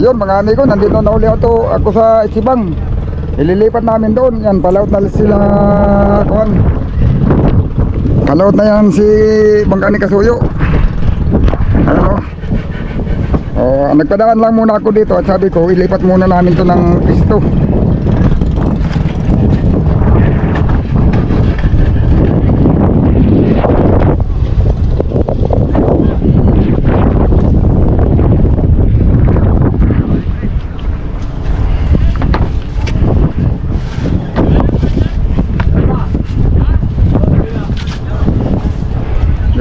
Yun mga amigo, nandito na uli ako sa Sibang. Ililipat namin doon. Yan, palaut na sila kuwan. Palaut na yan si Bangka ni Kasuyo. Ano? Nagpadaan lang muna ako dito at sabi ko ilipat muna namin to ng pisto.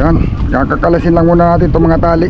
Yan, kakakalasin lang muna natin itong mga tali.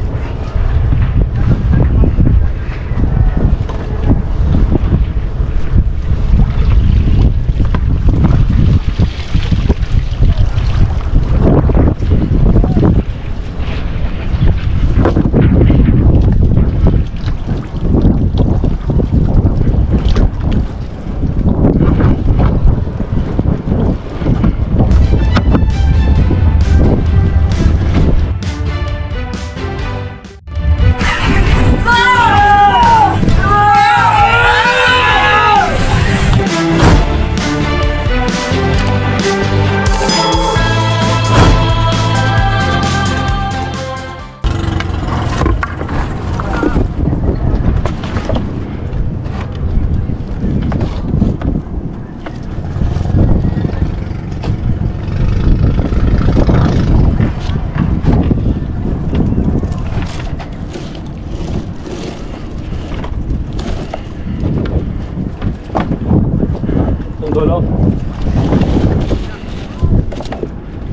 Dolo.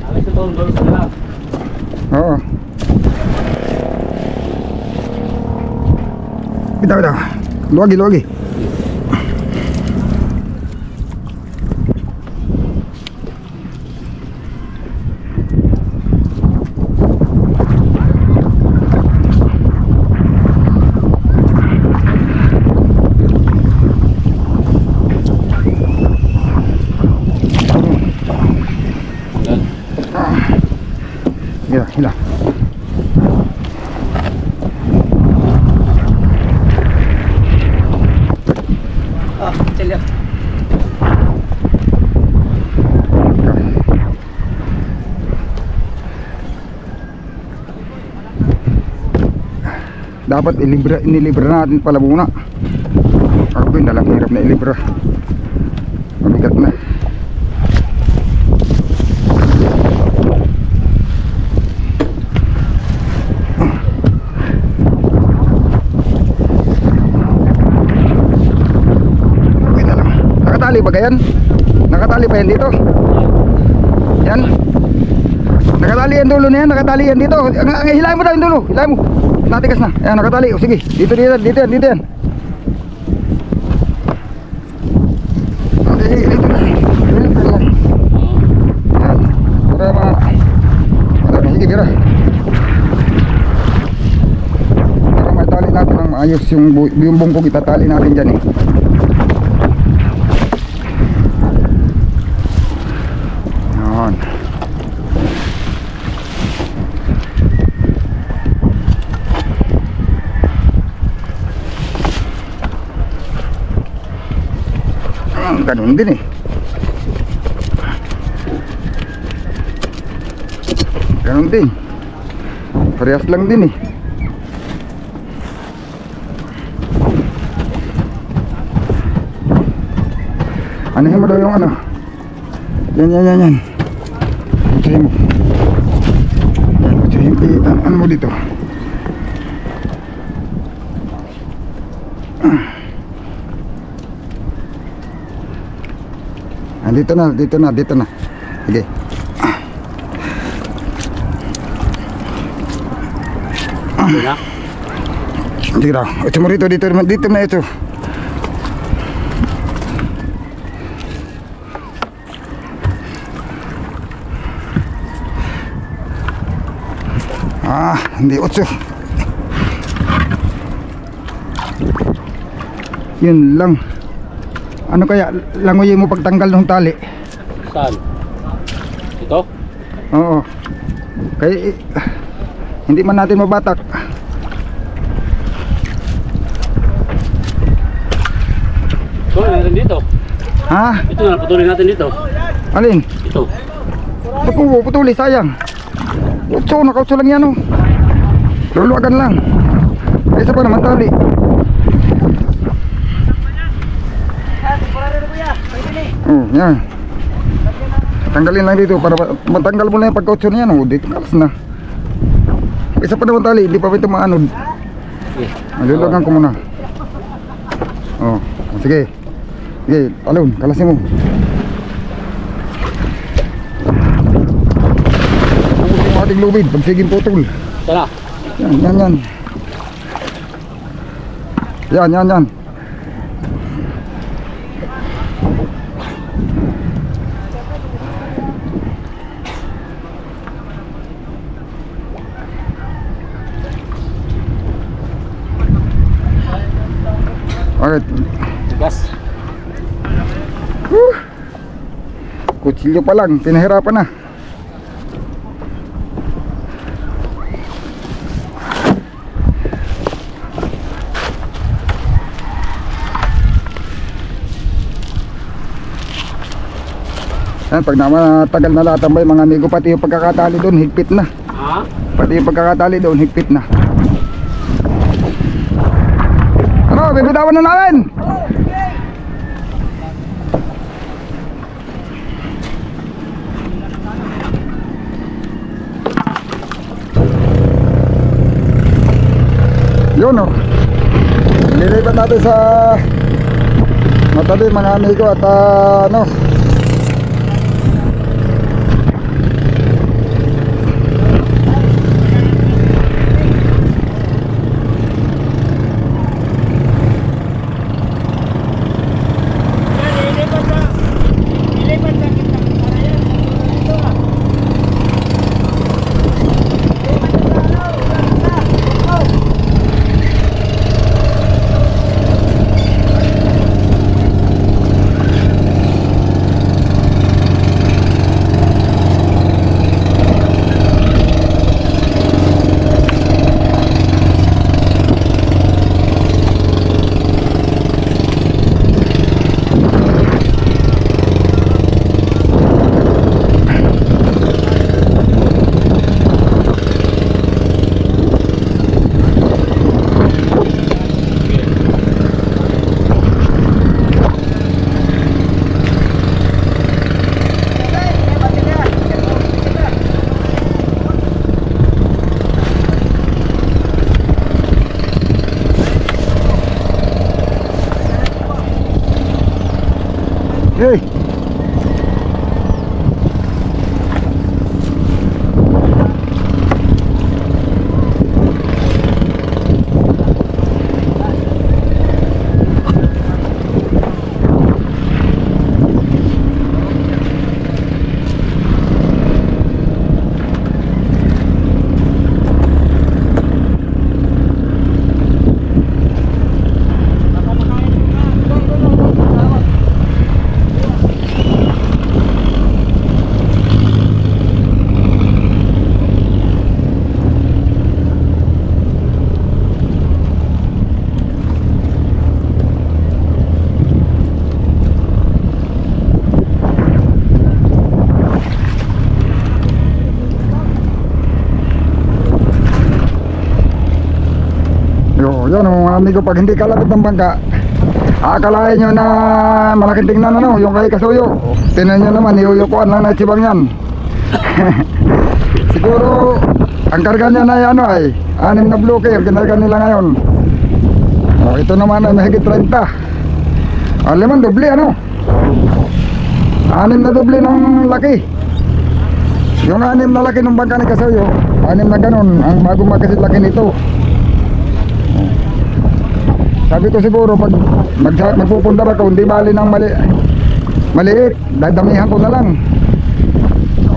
Alis ito ang dolo sa lahat. Oo. Bitaw. Luwagi. Hila. Chelya. Dapat inilibra natin pala muna. Ako yun, dalang hirap na ilibra. Mabigat na. Nakatali ba yan? Nakatali pa yan dito? Yan? Nakatali yan dulo na yan? Nakatali yan dito? Hilahin mo daw yung dulo. Hilahin mo. Natigas na. Ayan, nakatali. O sige. Dito yan. Dito yan. Dito na. Ayan. Para mga... Sige, bira. Para matali natin ng maayos yung bungkog itatali natin dyan eh. Ganun din eh. Ganun din. Parehas lang din eh. Anahin mo daw yung ano. Yan. Usahin mo. Yan, usahin mo. Ano mo dito? Dito na. Sige. Sige daw. Ito mo rito, dito na ito. Hindi 8. Yun lang. Ano kaya langoyin mo pagtanggal ng tali? Saan? Ito? Oo. Kaya hindi man natin mabatak. Putulin natin dito. Ha? Ito na, putulin natin dito. Alin? Ito. Ba't mo putuli? Sayang. Utso, nakautso lang yan oh. Luluwagan lang. Ay, isa pa naman tali. Oh, yan. Tanggalin lang dito para matanggal mo na yung pagkautso niyan oh. Dito kalas na. Isa pa naman tali, hindi pa ito maanod. Luluwagan ko muna. Oh, sige. Sige, alon, kalasin mo. Ating lubid, pagsiging putol. Tara. Yan. Yan. Alright. Gas. Kutsilyo pa lang, pinahirapan na. Yan, pag matagal na latambay mga amigo, pati yung pagkakatali doon higpit na. Ha? Pati yung pagkakatali doon higpit na. Ano, bibitawan na namin. Yun o. Lilipat natin sa matabi mga amigo at ano, hey. Yan mga amigo, pag hindi kalapit ng bangka, akalain nyo na malaking tingnan ano, yung kay Kasuyo. Tinan nyo naman, niyuyukuan lang na sibang yan. Siguro ang karga niya na ano ay 6 na bloke yung kinarga nila ngayon. Ito naman ay mahigit 30. Alam mo, doble ano, 6 na doble ng laki. Yung 6 na laki ng bangka ni Kasuyo, 6 na ganun ang bago magkasit laki nito. Sabi ko siguro pag magpupunta ako, hindi bali ng maliit, dadamihan ko na lang.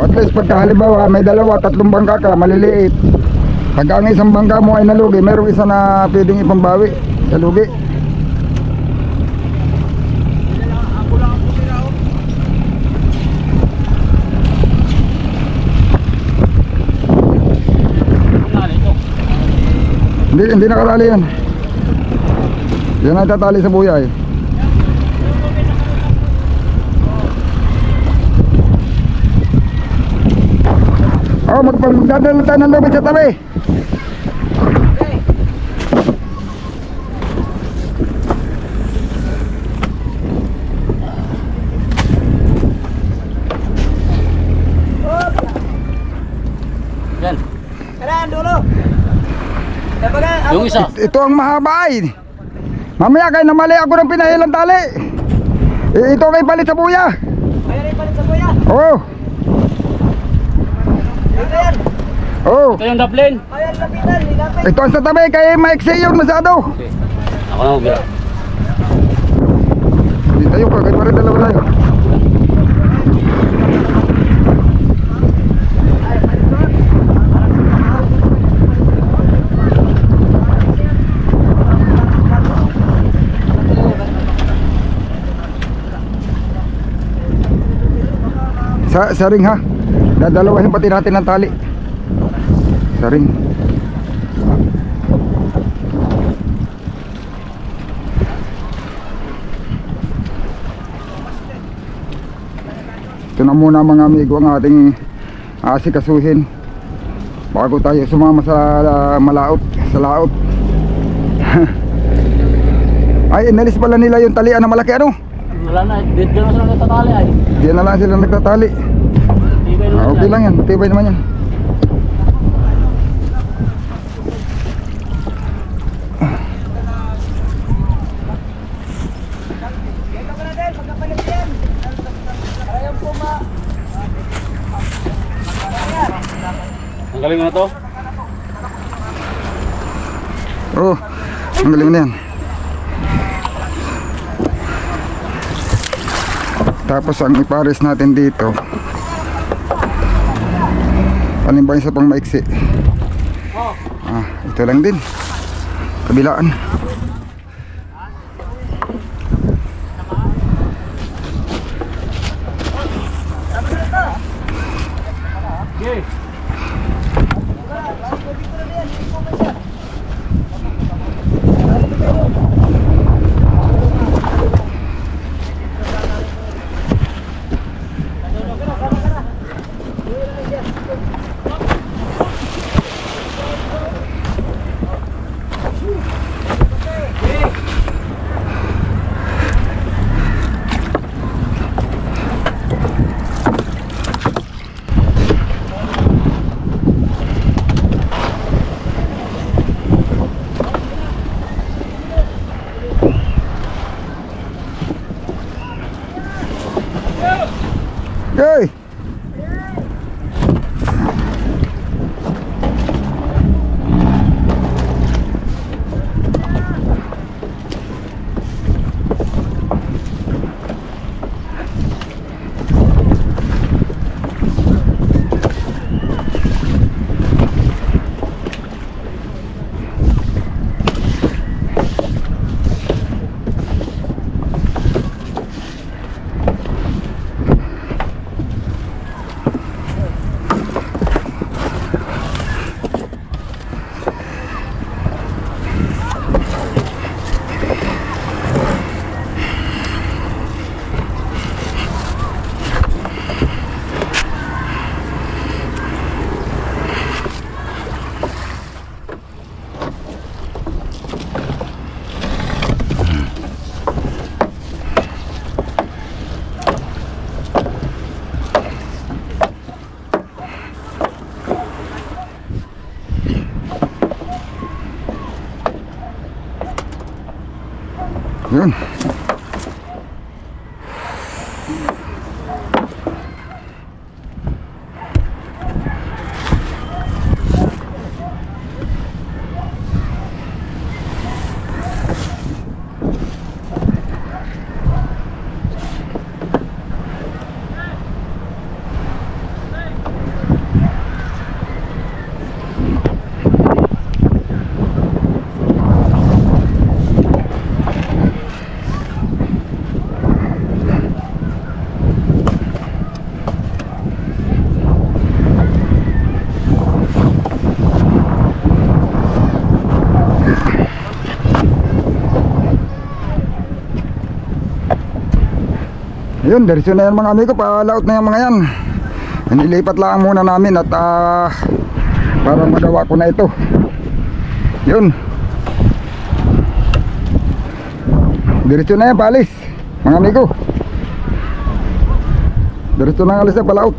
At least pagka halimbawa may 2, 3 bangka ka, maliliit. Pag ang isang bangka mo ay nalugi, mayroong isa na pwedeng ipambawi sa lugi. Hindi nakatali yan. Yan ang tatali sa buya eh. magdadala tayo ng lubid sa tabi. Yan. Kanan dulu. Yung isa. Ito ang mahaba ay. Mamaya kayo namali ako ng pinahilang tali. Ito kay palit sa buya. Ayan ay palit sa kuya. Oo. Ayan. Oo. Ito yung daplin. Ayan lapitan, nilapit. Ito ang sa tabi kay maiksi yun masyado. Okay. Ako na magbira. Hindi tayo pa, kahit parang dalawa tayo. Sa ring ha. Dadalawahin pati natin ng tali. Sa ring. Ito na muna mga amigo ang ating asikasuhin bago tayo sumama sa malaot, sa laot. Ay, inalis pala nila yung talian na malaki ano? Wala na. Dito na sila nagtatali ay. Diyan na lang sila nagtatali. Tibay naman Okay lang yan, matibay naman yan. Ito ka na din, pagkapalit yan. Ayan po ma. Ang galing mo na to. Oh, ang galing na yan. Tapos ang ipares natin dito, alin ba yung sa pang maiksi? Ito lang din, kabilaan. Okay. Hey! Yun. Ayun, diretso na yan mga amigo, palaot na yan mga yan. Nilipat lang muna namin at para magawa ko na ito. Yun. Diretso na yan, paalis mga amigo. Diretso na alis na palaot.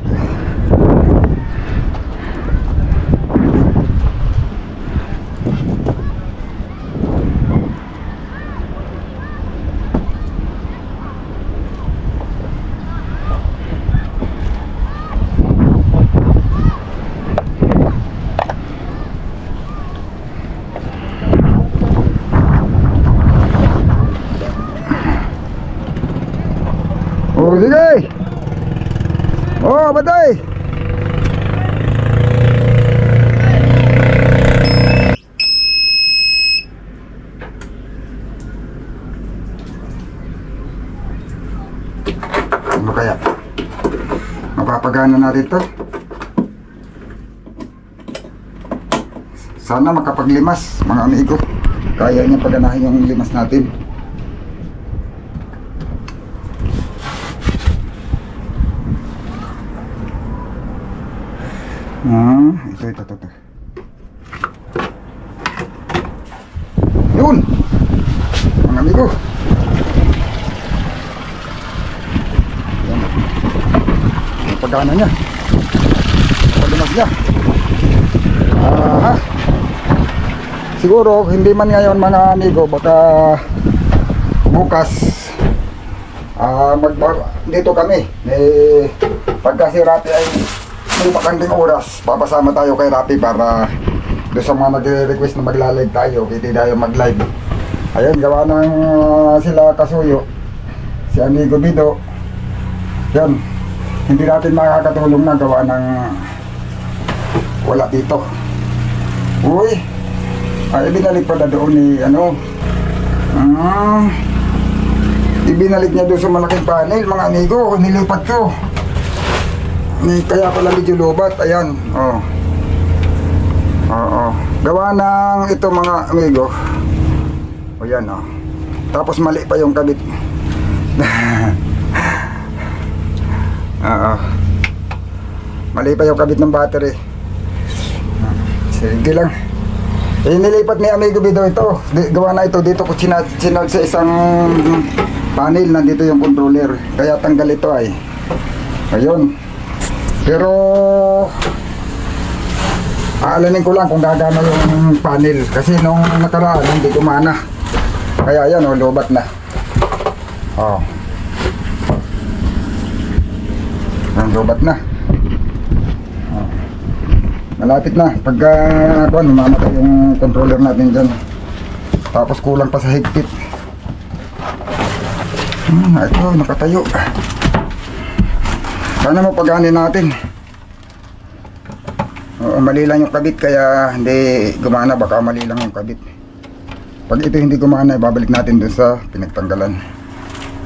Oh, sige. Oh, batay. Ano kaya? Mapapagana natin to. Sana makapaglimas, mga amigo. Kaya niya paganahin yung limas natin. Ito. Yun, mga amigo. Yan. Ang pagkana niya, palimas niya. Siguro hindi man ngayon mga amigo, baka bukas dito kami pagka si Rapi ay may bakanding oras, papasama tayo kay Rapi para doon sa mga nagre-request na magla-live tayo, hindi tayo mag-live. Ayun, gawa ng sila Kasuyo, si Amigo Bido. Yan, hindi natin makakatulong na gawa ng wala dito. Uy, ibinalik pala doon ni ibinalik niya doon sa malaking panel, mga amigo, nilipat ko. Kaya pala medyo lobat. Ayan, gawa ng ito mga amigo. O yan, tapos mali pa yung kabit. Mali pa yung kabit ng battery. Sige lang. Nilipat ni Amigo Bido ito. Gawa na ito dito ko sinag sa isang panel. Nandito yung controller. Kaya tanggal ito ay. Ayun. Pero aalamin ko lang kung gagana yung panel. Kasi nung nakaraan hindi gumana. Kaya yan, lobat na. Lobat na. Malapit na. Pagka mamamatay yung controller natin dyan. Tapos kulang pa sa higpit. Ito, nakatayo. Sana mapaganin natin. Mali lang yung kabit kaya hindi gumana. Baka mali lang yung kabit. Pag ito hindi gumana, ibabalik natin dun sa pinagtanggalan.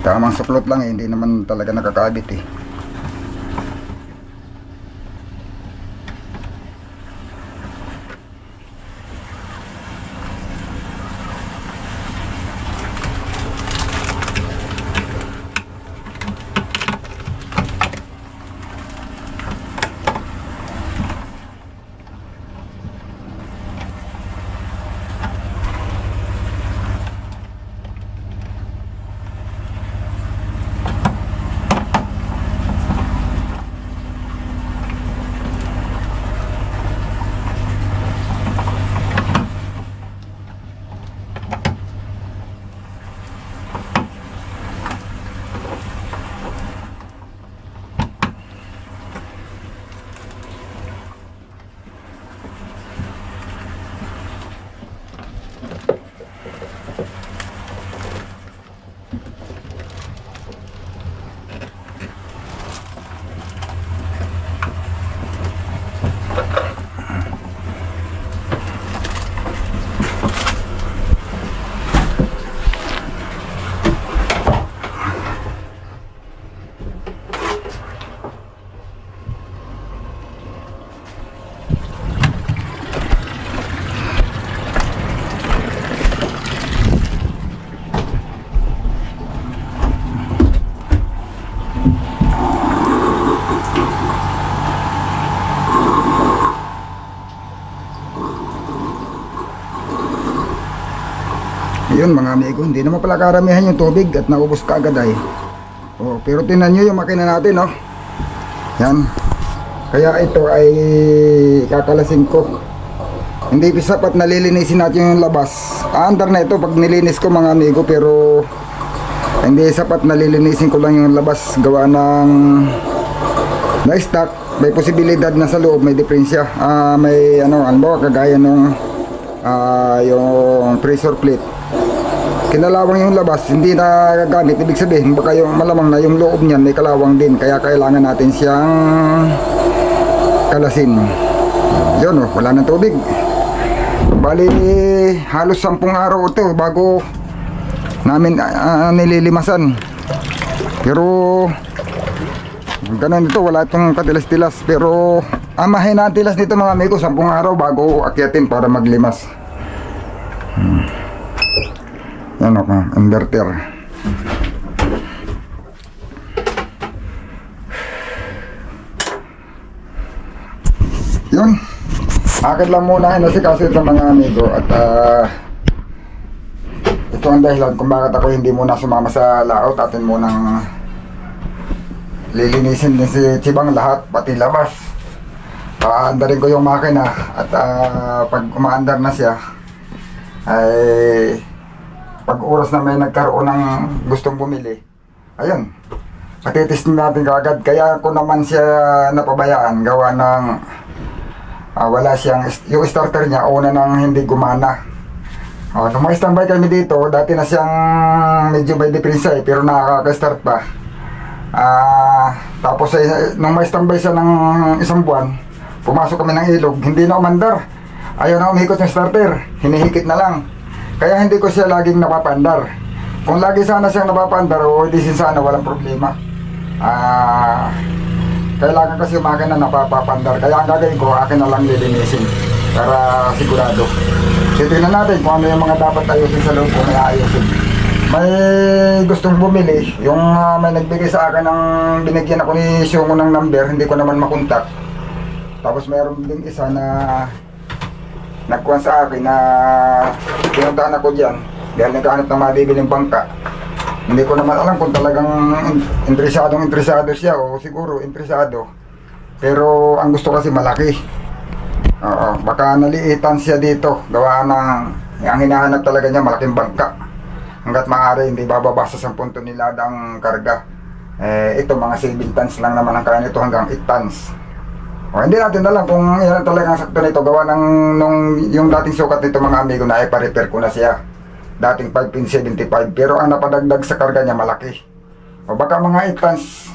Tamang suklot lang hindi naman talaga nakakabit Yun mga amigo, hindi naman pala karamihan yung tubig at naubos ka agad ay. Oh, pero tingnan nyo yung makina natin, no? Yan. Kaya ito ay kakalasin ko. Hindi sapat na lilinisin natin yung labas. Aandar na ito pag nilinis ko mga amigo, pero hindi sapat na lilinisin ko lang yung labas. Gawa ng na-stock, may posibilidad na sa loob may diferensya. May ano ba, kagaya nung yung pressure plate. Kinalawang yung labas, hindi na gagamit. Ibig sabihin, baka yung malamang na yung loob niyan may kalawang din. Kaya kailangan natin siyang kalasin. Yun, oh, wala ng tubig. Bali, halos 10 araw ito bago namin nililimasan. Pero ganun ito, wala itong katilas-tilas. Pero amahin na tilas nito mga amigo, 10 araw bago akyatin para maglimas. Yan o, inverter. Yun, akit lang muna inasikaso ito mga amigo. At ito ang dahilan kung bakit ako hindi muna sumama sa laot. Atin munang lilinisin din si Chibang lahat, pati labas. Paandarin ko yung makina. At pag umaandar na siya ay pag oras na may nagkaroon ng gustong bumili, ayun, patitestin natin kaagad. Kaya ko naman siya napabayaan gawa ng wala siyang, yung starter niya una nang hindi gumana. Nung may standby kami dito, dati na siyang medyo may diferensya pero nakaka-start pa. Tapos nung may standby siya ng 1 buwan, pumasok kami ng ilog, hindi na umandar. Ayaw na umikot yung starter, hinihikit na lang. Kaya hindi ko siya laging napapandar. Kung lagi sana siyang napapandar, o di sana walang problema. Kailangan kasi yung makina napapandar. Kaya ang gagawin ko, akin na lang lilinisin para sigurado. So tingnan natin kung ano yung mga dapat ayusin sa loob kung may ayusin. May gustong bumili, yung may nagbigay sa akin ng binigyan ako ni Shungo ng number, hindi ko naman makontak. Tapos mayroon din isa na nagkuhan sa akin na pinuntahan ako dyan dahil nagkahanap ng mabibiling bangka. Hindi ko naman alam kung talagang interesado siya o siguro interesado, pero ang gusto kasi malaki. Baka naliitan siya dito gawa ng ang hinahanap talaga niya malaking bangka. Hanggat maaari hindi bababa sa 10 tonelada ang karga. Ito mga 7 tons lang naman ang kaya nito hanggang 8 tons. Hindi natin alam kung yan talagang sakto nito gawa ng yung dating sukat nito mga amigo na ipa-repair ko na siya. Dating 5.75 pero ang napadagdag sa karga niya malaki. O baka mga 8 tons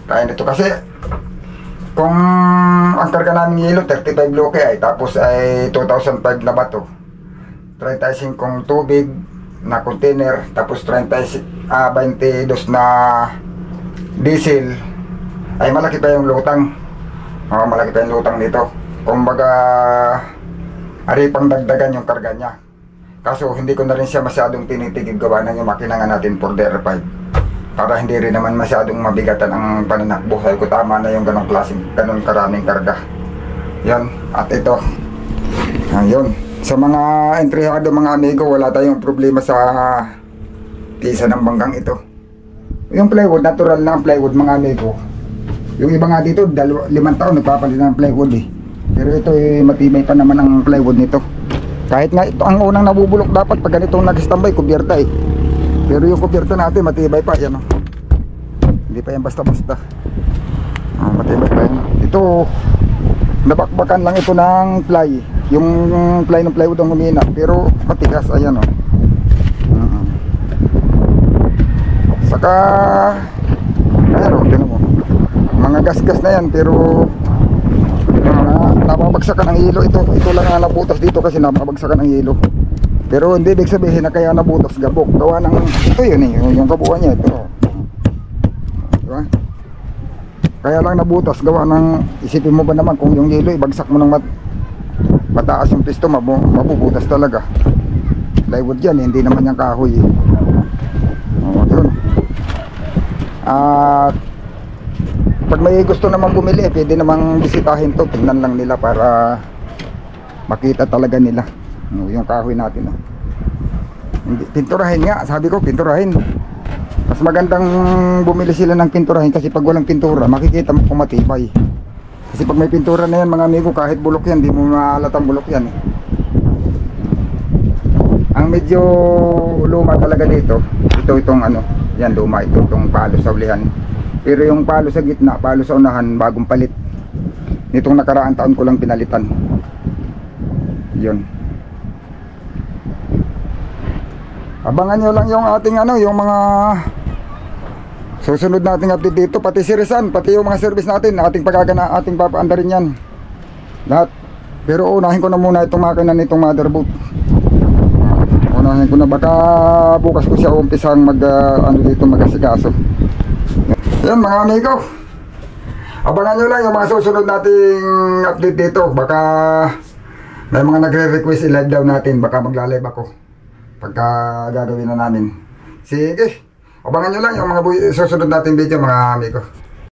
kaya nito kasi kung ang karga namin yelo 35 loke ay tapos ay 2005 na bato, 35 kong tubig na container, tapos 22 na diesel, ay malaki pa yung lutang. Malaki pa yung lutang nito. Kumbaga aripang dagdagan yung karga niya. Kaso hindi ko na rin siya masyadong tinitigil gawa ng yung makina nga natin for DR5 para hindi rin naman masyadong mabigatan ang pananakbo. Sabi ko tama na yung ganong klaseng, ganong karaming karga. Yan, at ito yun, sa mga entrehado mga amigo, wala tayong problema sa tisa ng banggang ito. Yung plywood, natural na ang plywood mga amigo. Yung iba nga dito, 5 taon nagpapalit ng plywood pero ito matibay pa naman ang plywood nito. Kahit nga ito ang unang nabubulok dapat pag ganitong nag-standby, kubyerta pero yung kubyerta natin matibay pa yan hindi pa yan basta-basta. Matibay pa yan. Ito nabakbakan lang ito ng ply, yung ply ng plywood ang humina pero matigas, ayan saka ayan tinan mo mga gas-gas na yan pero nababagsakan ng hilo. Ito lang ang nabutas dito kasi nababagsakan ng hilo. Pero hindi ibig sabihin na kaya nabutas gabok. Gawa ng ito yun yung kabuuan niya ito. Diba? Kaya lang nabutas gawa ng isipin mo ba naman kung yung hilo ibagsak mo ng mataas yung pisto, mabubutas talaga. Plywood yan, hindi naman yung kahoy yun. At pag may gusto naman bumili, pwede namang bisitahin to, tingnan lang nila para makita talaga nila yung kahoy natin Pinturahin nga, sabi ko pinturahin. Mas magandang bumili sila ng pinturahin kasi pag walang pintura, makikita mo kung matibay. Kasi pag may pintura na yan mga amigo, kahit bulok yan, di mo mahalatang bulok yan eh. Ang medyo luma talaga dito, itong ano, yan luma ito, itong palo sa ulihan. Pero yung palo sa gitna, palo sa unahan, bagong palit. Nitong nakaraang taon ko lang pinalitan. Yun. Abangan nyo lang yung ating ano, yung mga susunod nating update dito, pati si Rizan, pati yung mga service natin, ating pagagana, ating papaandarin yan. Lahat. Pero unahin ko na muna itong makina nitong motherboard. Unahin ko na, baka bukas ko siya umpisang ano dito, mag-asikaso. Yan mga amigo, abangan nyo lang yung mga susunod nating update dito. Baka may mga nagre-request i-live daw natin, baka magla-live ako pagka gagawin na namin. Sige, abangan nyo lang yung mga susunod nating video mga amigo.